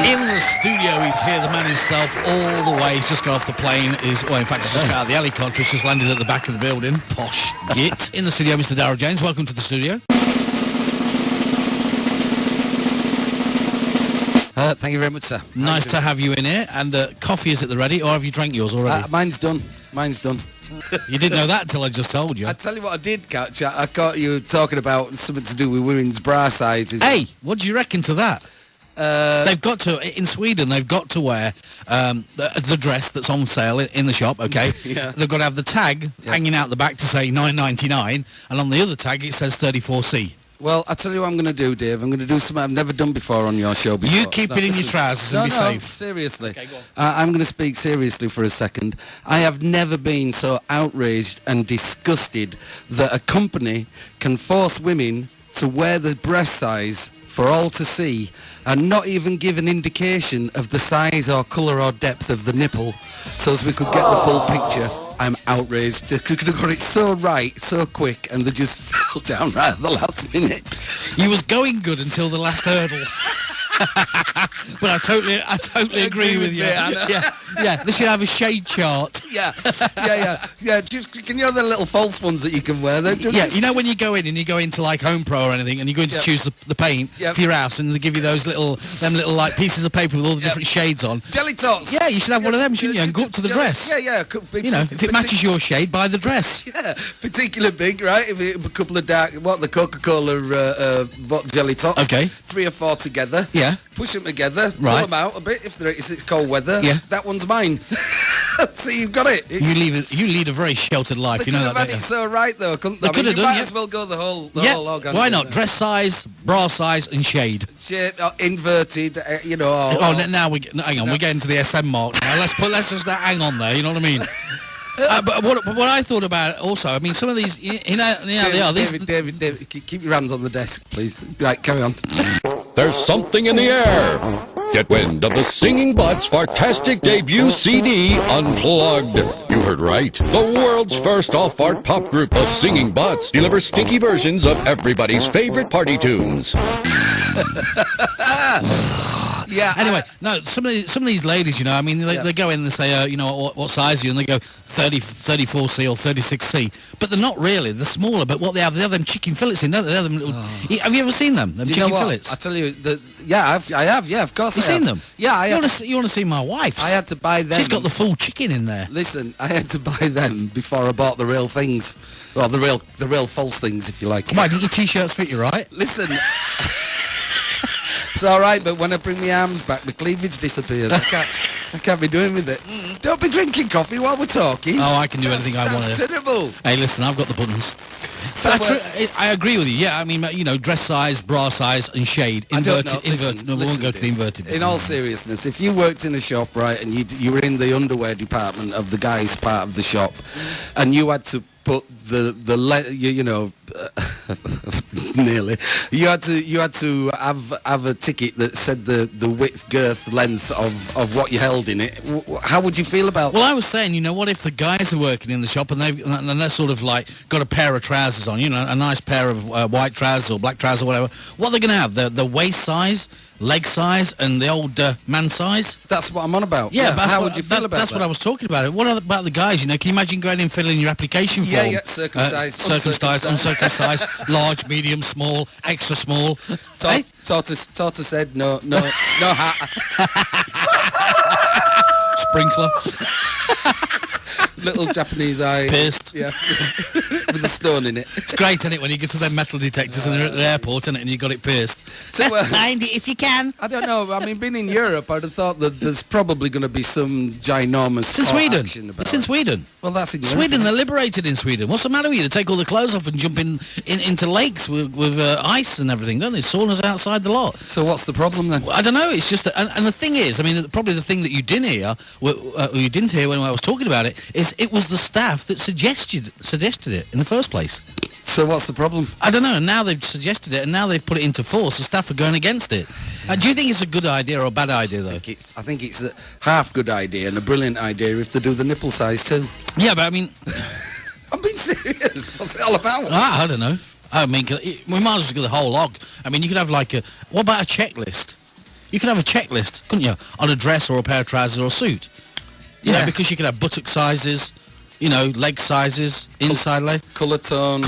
In the studio, he's here, the man himself, all the way. He's just got off the plane. Well, in fact, he's just got out of the helicopter. He's just landed at the back of the building. Posh git. In the studio, Mr. Darryl James. Welcome to the studio. Thank you very much, sir. Nice to have you in here. And coffee is at the ready, or have you drank yours already? Mine's done. You didn't know that until I just told you. I tell you what I did catch. I caught you talking about something to do with women's bra sizes. Hey, what do you reckon to that? They've got to, in Sweden, they've got to wear the dress that's on sale in the shop, okay? Yeah. They've got to have the tag hanging out the back to say $9.99, and on the other tag it says 34C. Well, I tell you what I'm going to do, Dave. I'm going to do something I've never done before on your show before. You keep it in your trousers and be safe. Seriously. Okay, go on. I'm going to speak seriously for a second. I have never been so outraged and disgusted that a company can force women to wear the breast size for all to see and not even give an indication of the size or colour or depth of the nipple so as we could get the full picture. I'm outraged. They could have got it so right, so quick, and they just fell down right at the last minute. You was going good until the last hurdle. But I totally agree with you. Yeah, they should have a shade chart. Yeah. Just, can you have the little false ones that you can wear? Yeah, you know when you go in and you go into like Home Pro or anything and you're going to choose the paint for your house and they give you those little like pieces of paper with all the different shades on. Jelly tots. Yeah, you should have one of them, shouldn't you? And go up to the dress. Yeah. You know, if it matches your shade, buy the dress. Yeah, particular big, right? If it, a couple of dark, the Coca-Cola jelly tots. Okay. 3 or 4 together. Yeah. Push them together. Right. Pull them out a bit if it's cold weather. Yeah. That one's mine. So you've got it. You lead a very sheltered life. You know that. They could have had it so right though. They could have done. Might as well go the whole organ. Why not? Dress size, bra size, and shade. Shade, inverted. Now hang on. We're getting to the SM mark now. Let's just hang on there. You know what I mean? But what I thought about it also, I mean, some of these, they are. David, keep your hands on the desk, please. Right, carry on. There's something in the air. Get wind of the Singing Butts' fantastic debut CD, Unplugged. You heard right. The world's first all-fart pop group, the Singing Butts, delivers stinky versions of everybody's favorite party tunes. Yeah. Anyway, no. Some of these ladies, you know, I mean, they go in and say, what size are you? And they go 34C or 36C, but they're not really. They're smaller. But what they have them chicken fillets in, don't they? Have you ever seen them? Them chicken fillets. I tell you, I have. Yeah, of course. You seen them? Yeah, you want to see my wife's? I had to buy them. She's got the full chicken in there. Listen, I had to buy them before I bought the real things. Well, the real false things, if you like. Why didn't your t-shirts fit you right? Listen. It's all right, but when I bring my arms back, my cleavage disappears. I can't be doing with it. Don't be drinking coffee while we're talking. Oh, I can do anything I want to. That's terrible. Hey, listen, I've got the buttons. So I agree with you. Yeah, I mean, dress size, bra size, and shade. Inverted. No, we won't go to the inverted. In all seriousness, if you worked in a shop, right, and you were in the underwear department of the guys' part of the shop, and you had to put nearly. You had to have a ticket that said the width, girth, length of what you held in it. How would you feel about that? Well, I was saying, what if the guys are working in the shop and they're sort of like got a pair of trousers on, a nice pair of white trousers or black trousers or whatever. What are they going to have? The waist size, leg size, and the old man size? That's what I'm on about. Yeah, but how would you feel about that? That's what I was talking about. What about the guys? Can you imagine going in and filling your application form? Yeah, circumcised, uncircumcised, large, medium, small, extra small. Torta said no hat. Sprinkler. Little Japanese eye. Pierced. Yeah. With a stone in it. It's great, isn't it, when you get to them metal detectors and they're at the airport, isn't it, and you got it pierced. So, find it if you can. I don't know. I mean, being in Europe, I'd have thought that there's probably going to be some ginormous action about It's in Sweden. Well, that's in Sweden. They're liberated in Sweden. What's the matter with you? They take all the clothes off and jump into lakes with ice and everything, don't they? Saunas outside the lot. So what's the problem then? Well, I don't know. It's just and the thing is, I mean, probably the thing that you didn't hear, when I was talking about it, is it was the staff that suggested it in the first place. So what's the problem? I don't know. And now they've suggested it, and now they've put it into force. The staff are going against it. Do you think it's a good idea or a bad idea, though? I think it's a half good idea and a brilliant idea if they do the nipple size too. Yeah, but I mean, I'm being serious. What's it all about? I don't know. I mean, we might as well go the whole log. I mean, you could have what about a checklist? You could have a checklist, couldn't you, on a dress or a pair of trousers or a suit? You know, because you could have buttock sizes, you know, leg sizes, inside leg, colour tone,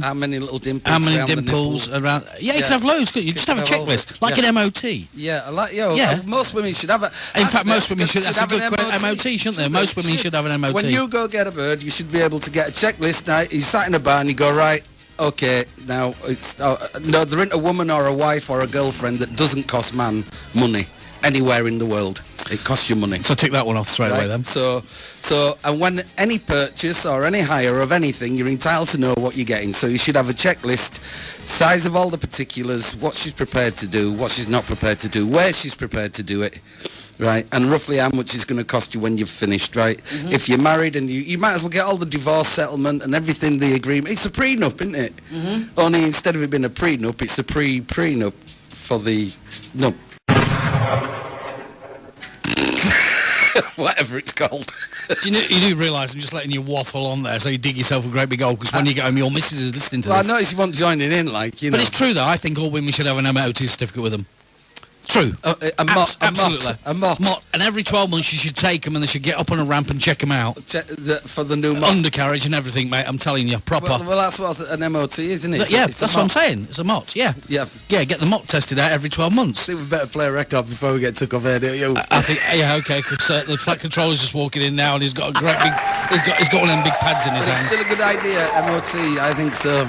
how many little dimples, how many around the dimples nipple. around. Yeah, you could have loads. Couldn't you? Just have a checklist, like an MOT. Yeah, most women should have a. In fact, most women should. That's a good MOT, shouldn't they? Most women should have an MOT. When you go get a bird, you should be able to get a checklist. Now, you sat in a bar and you go, right, okay, now, it's no, there ain't a woman or a wife or a girlfriend that doesn't cost man money anywhere in the world. It costs you money. So tick that one off straight away then. So, and when any purchase or any hire of anything, you're entitled to know what you're getting. So you should have a checklist, size of all the particulars, what she's prepared to do, what she's not prepared to do, where she's prepared to do it, right? And roughly how much it's going to cost you when you've finished, right? Mm-hmm. If you're married and you might as well get all the divorce settlement and everything, the agreement. It's a prenup, isn't it? Mm-hmm. Only instead of it being a prenup, it's a prenup for the... No. Whatever it's called. You do realise I'm just letting you waffle on there, so you dig yourself a great big hole, because when you get home, your missus is listening to this. I notice you want joining in, like, you know. But it's true, though. I think all women should have an MOT certificate with them. True. Absolutely. A mot. And every 12 months you should take them and they should get up on a ramp and check them out. For the new mot. Undercarriage and everything, mate. I'm telling you, proper. Well, that's what an MOT is, isn't it? That's what I'm saying. It's a mot, yeah. Yeah. Yeah, get the mot tested out every 12 months. I think we better play a record before we get took off air, don't you? I think, yeah, okay, because the flight controller's just walking in now and he's got a great big, he's got one of them big pads in his hand. It's still a good idea, MOT, I think so.